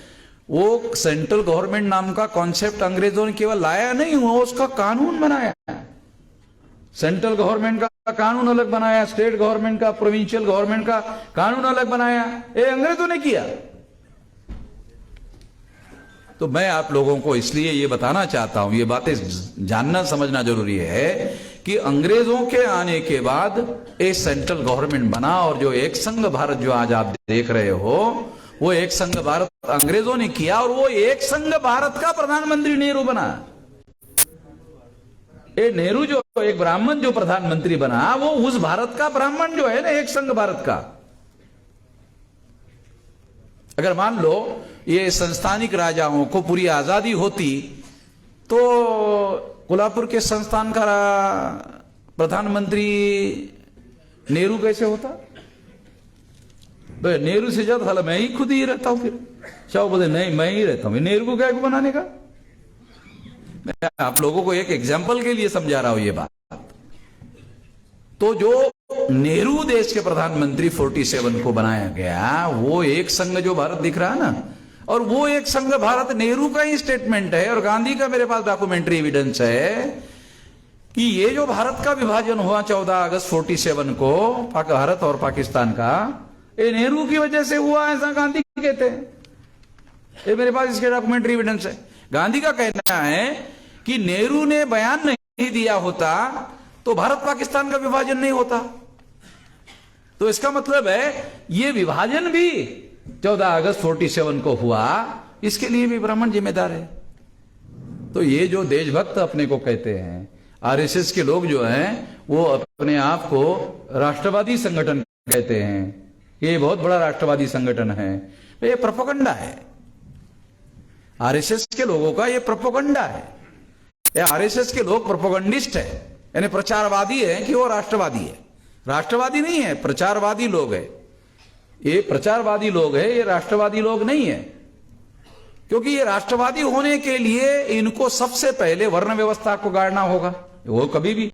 वो सेंट्रल गवर्नमेंट नाम का कॉन्सेप्ट अंग्रेजों ने केवल लाया नहीं, वो उसका कानून बनाया. सेंट्रल गवर्नमेंट का कानून अलग बनाया, स्टेट गवर्नमेंट का, प्रोविंशियल गवर्नमेंट का कानून अलग बनाया, ये अंग्रेजों ने किया. तो मैं आप लोगों को इसलिए ये बताना चाहता हूं, ये बातें जानना समझना जरूरी है कि अंग्रेजों के आने के बाद एक सेंट्रल गवर्नमेंट बना, और जो एक संघ भारत जो आज आप देख रहे हो, वो एक संघ भारत अंग्रेजों ने किया, और वो एक संघ भारत का प्रधानमंत्री नेहरू बना. ये नेहरू जो एक ब्राह्मण जो प्रधानमंत्री बना, वो उस भारत का ब्राह्मण जो है ना, एक संघ भारत का. अगर मान लो ये संस्थानिक राजाओं को पूरी आजादी होती, तो कोल्हापुर के संस्थान का प्रधानमंत्री नेहरू कैसे होता? तो नेहरू से ज्यादा साला मैं ही खुद ही रहता हूं. फिर चाहो बोले नहीं मैं ही रहता हूं, नेहरू को क्या को बनाने का? मैं आप लोगों को एक एग्जाम्पल के लिए समझा रहा हूं ये बात. तो जो नेहरू देश के प्रधानमंत्री 47 को बनाया गया, वो एक संघ जो भारत दिख रहा है ना, और वो एक संघ भारत नेहरू का ही स्टेटमेंट है, और गांधी का मेरे पास डॉक्यूमेंट्री एविडेंस है कि ये जो भारत का विभाजन हुआ 14 अगस्त 47 को, भारत और पाकिस्तान का, ये नेहरू की वजह से हुआ, ऐसा गांधी कहते हैं. ये मेरे पास इसके डॉक्यूमेंट्री एविडेंस है. गांधी का कहना है कि नेहरू ने बयान नहीं दिया होता तो भारत पाकिस्तान का विभाजन नहीं होता. तो इसका मतलब है ये विभाजन भी 14 अगस्त 47 को हुआ, इसके लिए भी ब्राह्मण जिम्मेदार है. तो ये जो देशभक्त अपने को कहते हैं, आरएसएस के लोग जो हैं, वो अपने आप को राष्ट्रवादी संगठन कहते हैं, ये बहुत बड़ा राष्ट्रवादी संगठन है. ये प्रोपेगेंडा है. आरएसएस के लोगों का ये प्रोपेगेंडा है. ये आरएसएस के लोग प्रोपेगेंडिस्ट है, यानी प्रचारवादी है कि वो राष्ट्रवादी है. राष्ट्रवादी नहीं है, प्रचारवादी लोग है. ये प्रचारवादी लोग है, ये राष्ट्रवादी लोग नहीं है. क्योंकि ये राष्ट्रवादी होने के लिए इनको सबसे पहले वर्ण व्यवस्था को गाड़ना होगा. वो कभी भी,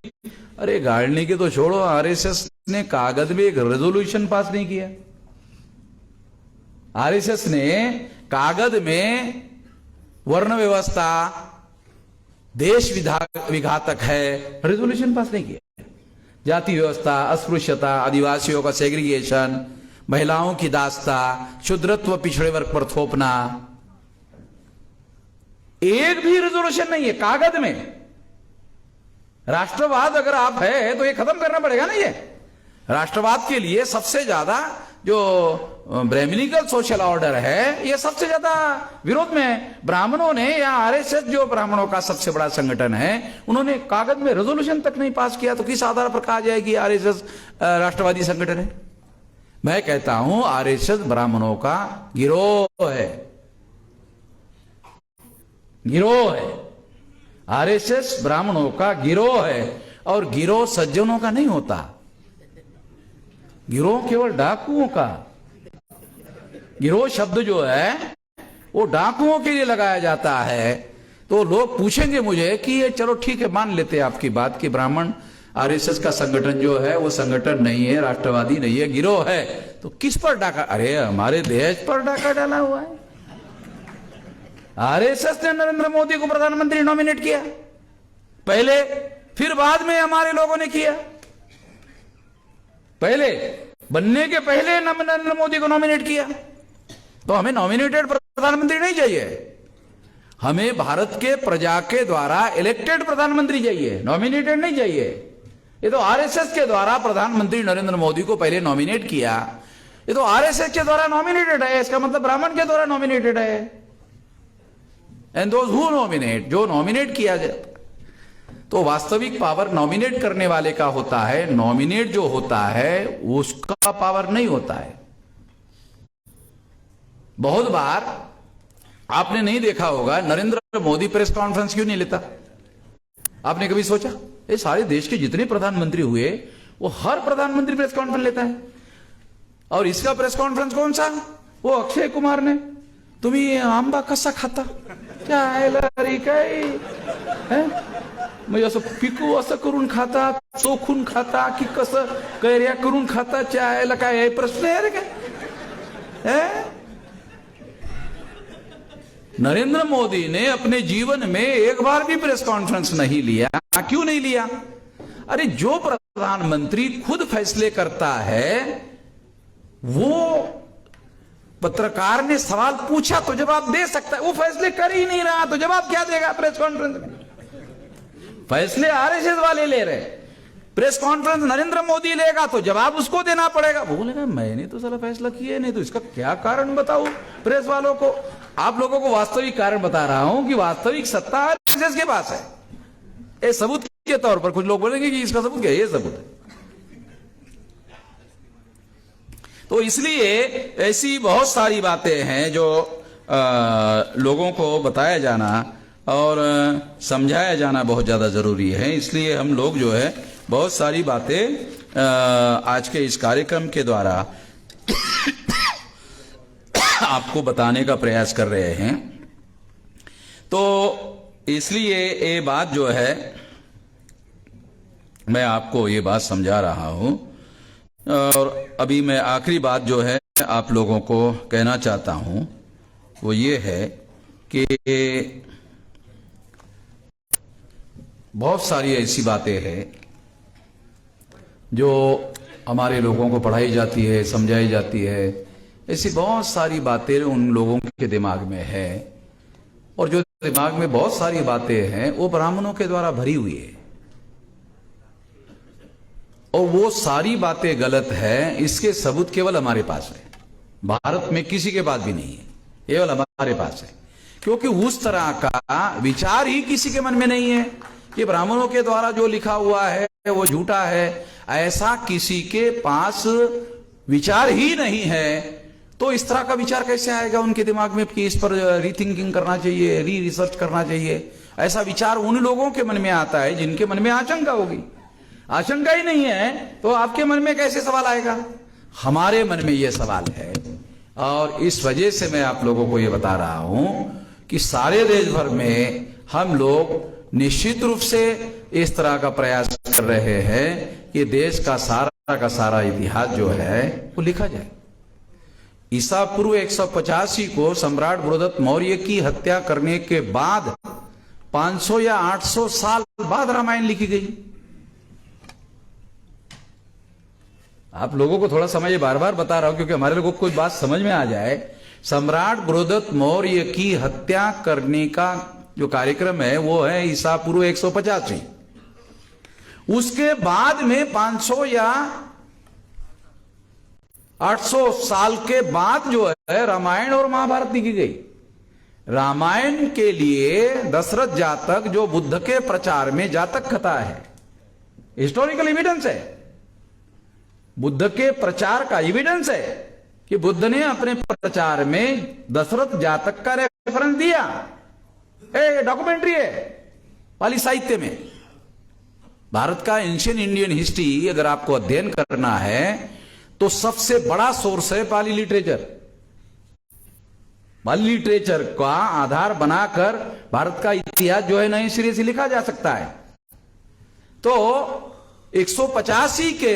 अरे गाड़ने के तो छोड़ो, आरएसएस ने कागज में एक रेजोल्यूशन पास नहीं किया. आरएसएस ने कागज में वर्ण व्यवस्था देश विघातक है रेजोल्यूशन पास नहीं किया. जाति व्यवस्था, अस्पृश्यता, आदिवासियों का सेग्रीगेशन, महिलाओं की दास्ता, शूद्रत्व पिछड़े वर्ग पर थोपना, एक भी रेजोल्यूशन नहीं है कागज में. राष्ट्रवाद अगर आप है तो ये खत्म करना पड़ेगा ना. ये राष्ट्रवाद के लिए सबसे ज्यादा जो ब्राह्मणिकल सोशल ऑर्डर है, ये सबसे ज्यादा विरोध में है. ब्राह्मणों ने, या आरएसएस जो ब्राह्मणों का सबसे बड़ा संगठन है, उन्होंने कागज में रेजोल्यूशन तक नहीं पास किया, तो किस आधार पर कहा जाए कि आरएसएस राष्ट्रवादी संगठन है? मैं कहता हूं आरएसएस ब्राह्मणों का गिरोह है. गिरोह है. आरएसएस ब्राह्मणों का गिरोह है, और गिरोह सज्जनों का नहीं होता. गिरोह केवल डाकुओं का. गिरोह शब्द जो है वो डाकुओं के लिए लगाया जाता है. तो लोग पूछेंगे मुझे कि ये चलो ठीक है, मान लेते हैं आपकी बात कि ब्राह्मण आरएसएस का संगठन जो है वो संगठन नहीं है, राष्ट्रवादी नहीं है, गिरोह है, तो किस पर डाका? अरे हमारे देश पर डाका डाला हुआ है. आरएसएस ने नरेंद्र मोदी को प्रधानमंत्री नॉमिनेट किया पहले, फिर बाद में हमारे लोगों ने किया। पहले बनने के पहले नरेंद्र मोदी को नॉमिनेट किया। तो हमें नॉमिनेटेड प्रधानमंत्री नहीं चाहिए, हमें भारत के प्रजा के द्वारा इलेक्टेड प्रधानमंत्री चाहिए, नॉमिनेटेड नहीं चाहिए। ये तो आरएसएस के द्वारा प्रधानमंत्री नरेंद्र मोदी को पहले नॉमिनेट किया, ये तो आरएसएस के द्वारा नॉमिनेटेड है, इसका मतलब ब्राह्मण के द्वारा नॉमिनेटेड है। एंड दोज हु नॉमिनेट, जो नॉमिनेट किया जाए, तो वास्तविक पावर नॉमिनेट करने वाले का होता है, नॉमिनेट जो होता है उसका पावर नहीं होता है। बहुत बार आपने नहीं देखा होगा नरेंद्र मोदी प्रेस कॉन्फ्रेंस क्यों नहीं लेता? आपने कभी सोचा? ये सारे देश के जितने प्रधानमंत्री हुए वो हर प्रधानमंत्री प्रेस कॉन्फ्रेंस लेता है। और इसका प्रेस कॉन्फ्रेंस कौन सा? वो अक्षय कुमार ने, तुम्ही आंबा कसा खाता, क्या रे काय म्हणजे असं पिकू असं करून खाता, चोखून खाता की कसं कैऱ्या करून खाता, चायला काय प्रश्न आहे रे काय? नरेंद्र मोदी ने अपने जीवन में एक बार भी प्रेस कॉन्फ्रेंस नहीं लिया। क्यों नहीं लिया? अरे जो प्रधानमंत्री खुद फैसले करता है, वो पत्रकार ने सवाल पूछा तो जवाब दे सकता है, वो फैसले कर ही नहीं रहा तो जवाब क्या देगा प्रेस कॉन्फ्रेंस में? फैसले आरएसएस वाले ले रहे, प्रेस कॉन्फ्रेंस नरेंद्र मोदी लेगा तो जवाब उसको देना पड़ेगा। वो बोलेगा मैंने तो सारा फैसला किया नहीं, तो इसका क्या कारण बताऊं प्रेस वालों को? आप लोगों को वास्तविक कारण बता रहा हूं कि वास्तविक सत्ता आरएसएस के पास है। ये सबूत के तौर पर कुछ लोग बोलेंगे कि इसका सबूत क्या है? ये सबूत है। तो इसलिए ऐसी बहुत सारी बातें हैं जो लोगों को बताया जाना और समझाया जाना बहुत ज्यादा जरूरी है। इसलिए हम लोग जो है बहुत सारी बातें आज के इस कार्यक्रम के द्वारा आपको बताने का प्रयास कर रहे हैं। तो इसलिए ये बात जो है मैं आपको ये बात समझा रहा हूं। और अभी मैं आखिरी बात जो है आप लोगों को कहना चाहता हूं वो ये है कि बहुत सारी ऐसी बातें हैं जो हमारे लोगों को पढ़ाई जाती है, समझाई जाती है। ऐसी बहुत सारी बातें उन लोगों के दिमाग में है, और जो दिमाग में बहुत सारी बातें हैं वो ब्राह्मणों के द्वारा भरी हुई है, और वो सारी बातें गलत है। इसके सबूत केवल हमारे पास है, भारत में किसी के पास भी नहीं है, केवल हमारे पास है। क्योंकि उस तरह का विचार ही किसी के मन में नहीं है कि ब्राह्मणों के द्वारा जो लिखा हुआ है वो झूठा है। ऐसा किसी के पास विचार ही नहीं है, तो इस तरह का विचार कैसे आएगा उनके दिमाग में कि इस पर रीथिंकिंग करना चाहिए, रिसर्च करना चाहिए? ऐसा विचार उन लोगों के मन में आता है जिनके मन में आशंका होगी। आशंका ही नहीं है तो आपके मन में कैसे सवाल आएगा? हमारे मन में यह सवाल है, और इस वजह से मैं आप लोगों को यह बता रहा हूं कि सारे देश भर में हम लोग निश्चित रूप से इस तरह का प्रयास कर रहे हैं कि देश का सारा इतिहास जो है वो लिखा जाए। ईसा पूर्व 185 को सम्राट बृहदत्त मौर्य की हत्या करने के बाद 500 या 800 साल बाद रामायण लिखी गई। आप लोगों को थोड़ा समझ, बार बार बता रहा हूं क्योंकि हमारे लोगों को कोई बात समझ में आ जाए। सम्राट बृहदत्त मौर्य की हत्या करने का जो कार्यक्रम है वो है ईसा पूर्व 185। उसके बाद में 500 या 800 साल के बाद जो है रामायण और महाभारत लिखी गई। रामायण के लिए दशरथ जातक जो बुद्ध के प्रचार में जातक कथा है, हिस्टोरिकल एविडेंस है, बुद्ध के प्रचार का एविडेंस है कि बुद्ध ने अपने प्रचार में दशरथ जातक का रेफरेंस दिया। डॉक्यूमेंट्री है पाली साहित्य में। भारत का एंशियंट इंडियन हिस्ट्री अगर आपको अध्ययन करना है तो सबसे बड़ा सोर्स है पाली लिटरेचर। पाली लिटरेचर का आधार बनाकर भारत का इतिहास जो है नए सिरे से लिखा जा सकता है। तो 185 के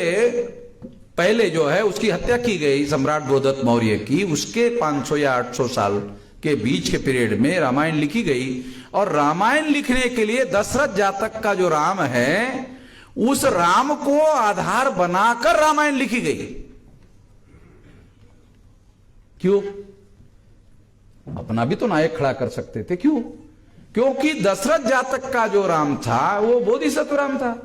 पहले जो है उसकी हत्या की गई सम्राट बृहदत्त मौर्य की, उसके 500 या 800 साल के बीच के पीरियड में रामायण लिखी गई। और रामायण लिखने के लिए दशरथ जातक का जो राम है, उस राम को आधार बनाकर रामायण लिखी गई। क्यों? अपना भी तो नायक खड़ा कर सकते थे। क्यों? क्योंकि दशरथ जातक का जो राम था वो बोधिसत्व राम था।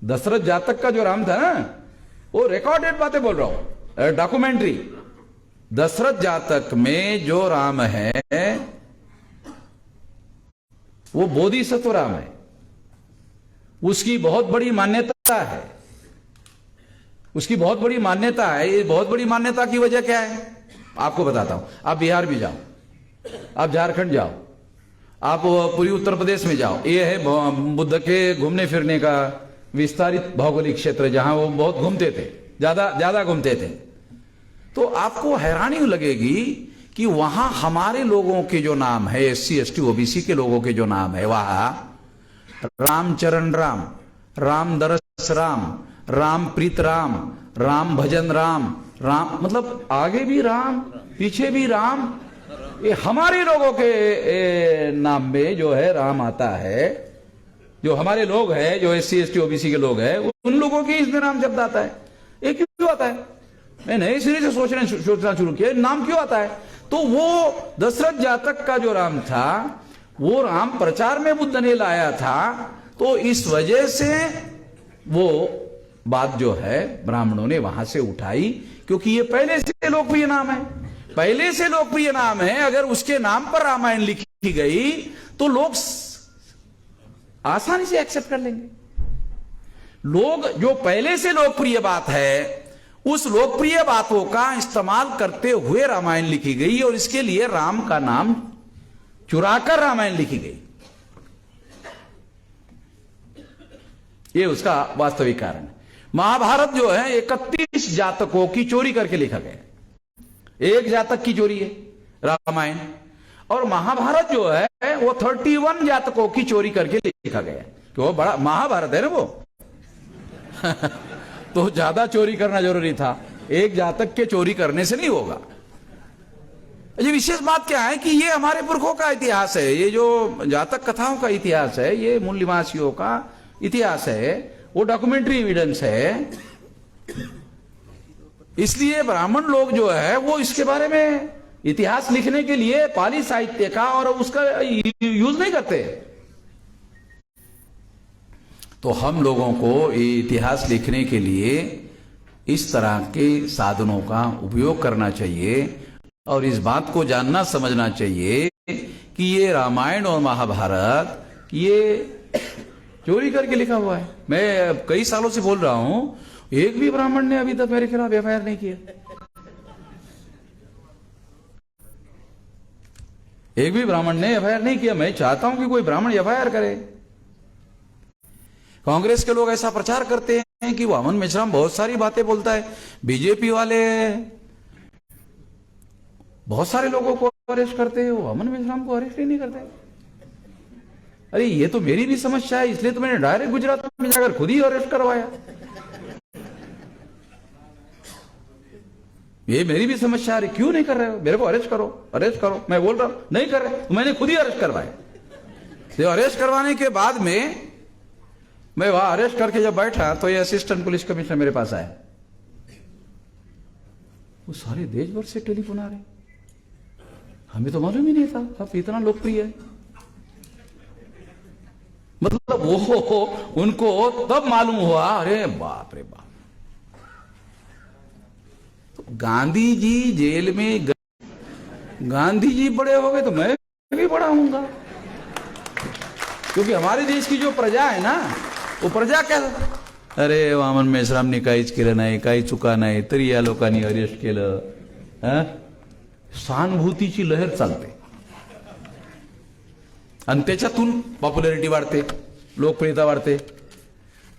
दशरथ जातक का जो राम था ना, वो रिकॉर्डेड बातें बोल रहा हूं, डॉक्यूमेंट्री। दशरथ जातक में जो राम है वो बोधिसत्व राम है। उसकी बहुत बड़ी मान्यता है, उसकी बहुत बड़ी मान्यता है। ये बहुत बड़ी मान्यता की वजह क्या है आपको बताता हूं। आप बिहार भी जाओ, आप झारखंड जाओ, आप पूरी उत्तर प्रदेश में जाओ, ये है बुद्ध के घूमने फिरने का विस्तारित भौगोलिक क्षेत्र, जहां वो बहुत घूमते थे, ज्यादा घूमते थे। तो आपको हैरानी लगेगी कि वहां हमारे लोगों के जो नाम है, SC ST OBC के लोगों के जो नाम है, वहां रामचरण राम, राम दरस राम, राम प्रीत राम, राम भजन राम, राम मतलब आगे भी राम पीछे भी राम। ये हमारे लोगों के नाम में जो है राम आता है, जो हमारे लोग हैं, जो SC ST OBC के लोग हैं, उन लोगों के इसमें राम शब्द आता है। ये क्यों आता है? मैं नए सिरे से सोचना शुरू किया, नाम क्यों आता है? तो वो दशरथ जातक का जो राम था, वो राम प्रचार में बुद्ध ने लाया था। तो इस वजह से वो बात जो है ब्राह्मणों ने वहां से उठाई, क्योंकि ये पहले से लोकप्रिय नाम है, पहले से लोकप्रिय नाम है। अगर उसके नाम पर रामायण लिखी गई तो लोग आसानी से एक्सेप्ट कर लेंगे। लोग जो पहले से लोकप्रिय बात है, उस लोकप्रिय बातों का इस्तेमाल करते हुए रामायण लिखी गई, और इसके लिए राम का नाम चुराकर रामायण लिखी गई। ये उसका वास्तविक कारण है। महाभारत जो है 31 जातकों की चोरी करके लिखा गया। एक जातक की चोरी है रामायण, और महाभारत जो है वो 31 जातकों की चोरी करके लिखा गया। क्यों? बड़ा महाभारत है ना वो तो ज्यादा चोरी करना जरूरी था, एक जातक के चोरी करने से नहीं होगा। ये विशेष बात क्या है कि ये हमारे पुरखों का इतिहास है, ये जो जातक कथाओं का इतिहास है, ये मूल निवासियों का इतिहास है, वो डॉक्यूमेंट्री एविडेंस है। इसलिए ब्राह्मण लोग जो है वो इसके बारे में इतिहास लिखने के लिए पाली साहित्य का और उसका यूज नहीं करते। तो हम लोगों को ये इतिहास लिखने के लिए इस तरह के साधनों का उपयोग करना चाहिए, और इस बात को जानना समझना चाहिए कि ये रामायण और महाभारत ये चोरी करके लिखा हुआ है। मैं कई सालों से बोल रहा हूं, एक भी ब्राह्मण ने अभी तक मेरे खिलाफ FIR नहीं किया। एक भी ब्राह्मण ने FIR नहीं किया। मैं चाहता हूं कि कोई ब्राह्मण FIR करे। कांग्रेस के लोग ऐसा प्रचार करते हैं कि वामन मेश्राम बहुत सारी बातें बोलता है। बीजेपी वाले बहुत सारे लोगों को अरेस्ट करते हैं, वामन मेश्राम को अरेस्ट ही नहीं करते। अरे ये तो मेरी भी समस्या है, इसलिए तो मैंने डायरेक्ट गुजरात में जाकर खुद ही अरेस्ट करवाया। ये मेरी भी समस्या है, क्यों नहीं कर रहे हो? मेरे को अरेस्ट करो, अरेस्ट करो। मैं बोल रहा हूं नहीं कर रहे, तो मैंने खुद ही अरेस्ट करवाया। तो अरेस्ट करवाने के बाद में मैं वहां अरेस्ट करके जब बैठा तो ये असिस्टेंट पुलिस कमिश्नर मेरे पास आया। वो सारे देश भर से टेलीफोन आ रहे, हमें तो मालूम ही नहीं था आप इतना लोकप्रिय है। मतलब वो उनको तब मालूम हुआ, अरे बाप रे बाप, तो गांधी जी जेल में गांधी जी बड़े हो गए तो मैं भी बड़ा होऊंगा। क्योंकि हमारे देश की जो प्रजा है ना, वो प्रजा क्या, अरे वामन मेश्रामनी काहीच केलं नाही, काही चुका नाही, तरी या लोकांनी अरेस्ट केलं। सहानुभूतीची लहर चालते आणि त्याच्यातून पॉप्युलरिटी वाढते, लोकप्रियता वाढते।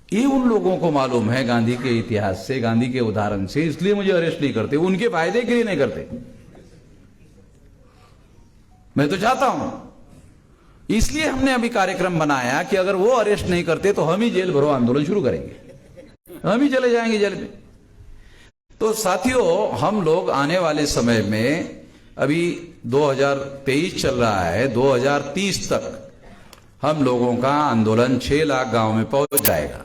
ये उन लोगों को मालूम है गांधी के इतिहास से, गांधी के उदाहरण से, इसलिए मुझे अरेस्ट नहीं करते, उनके फायदे के लिए नहीं करते। मैं तो चाहता हूं, इसलिए हमने अभी कार्यक्रम बनाया कि अगर वो अरेस्ट नहीं करते तो हम ही जेल भरो आंदोलन शुरू करेंगे, हम ही चले जाएंगे जेल में। तो साथियों, हम लोग आने वाले समय में, अभी 2023 चल रहा है, 2030 तक हम लोगों का आंदोलन 6 लाख गांव में पहुंच जाएगा।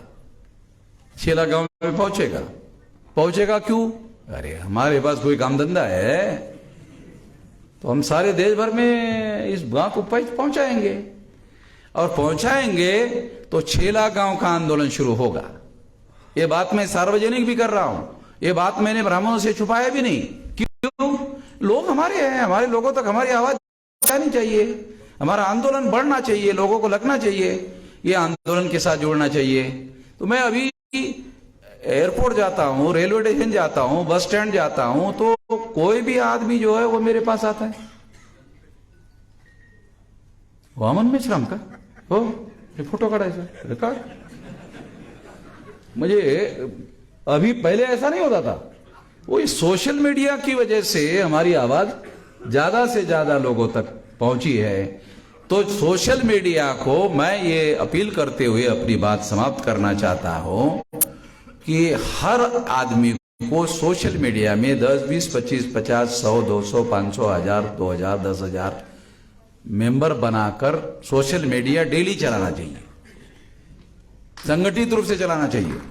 6 लाख गांव में पहुंचेगा। पहुंचेगा क्यों? अरे हमारे पास कोई काम धंधा है तो हम सारे देश भर में इस गांव को पहुंचाएंगे, और पहुंचाएंगे तो 6 लाख गांव का आंदोलन शुरू होगा। ये बात मैं सार्वजनिक भी कर रहा हूं, ये बात मैंने ब्राह्मणों से छुपाया भी नहीं। क्यों? लोग हमारे हैं, हमारे लोगों तक हमारी आवाज जानी चाहिए, हमारा आंदोलन बढ़ना चाहिए, लोगों को लगना चाहिए, ये आंदोलन के साथ जुड़ना चाहिए। तो मैं अभी एयरपोर्ट जाता हूं, रेलवे स्टेशन जाता हूं, बस स्टैंड जाता हूं, तो कोई भी आदमी जो है वो मेरे पास आता है, वामन मेश्राम का हो, ये फोटो काढायचा रिकॉर्ड। मुझे अभी पहले ऐसा नहीं होता था। वो इस सोशल मीडिया की वजह से हमारी आवाज ज्यादा से ज्यादा लोगों तक पहुंची है। तो सोशल मीडिया को मैं ये अपील करते हुए अपनी बात समाप्त करना चाहता हूं कि हर आदमी को सोशल मीडिया में 10, 20, 25, 50, 100, 200, 500, 1000, 2000, 10,000 मेंबर बनाकर सोशल मीडिया डेली चलाना चाहिए, संगठित रूप से चलाना चाहिए।